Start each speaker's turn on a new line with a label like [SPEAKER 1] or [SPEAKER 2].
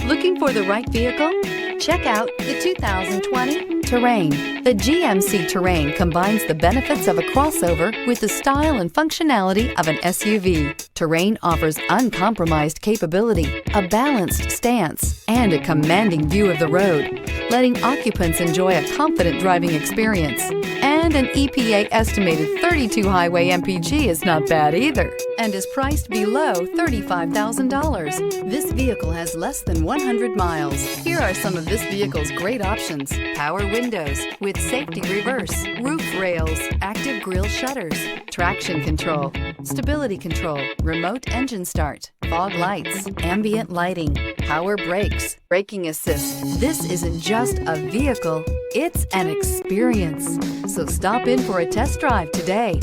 [SPEAKER 1] Looking for the right vehicle? Check out the 2020 Terrain. The GMC Terrain combines the benefits of a crossover with the style and functionality of an SUV. Terrain offers uncompromised capability, a balanced stance, and a commanding view of the road, letting occupants enjoy a confident driving experience. And an EPA estimated 32 highway MPG is not bad either, and is priced below $35,000. This vehicle has less than 100 miles. Here are some of this vehicle's great options: power windows with safety reverse, roof rails, active grille shutters, traction control, stability control, remote engine start, fog lights, ambient lighting, power brakes, braking assist. This isn't just a vehicle, it's an experience. So stop in for a test drive today.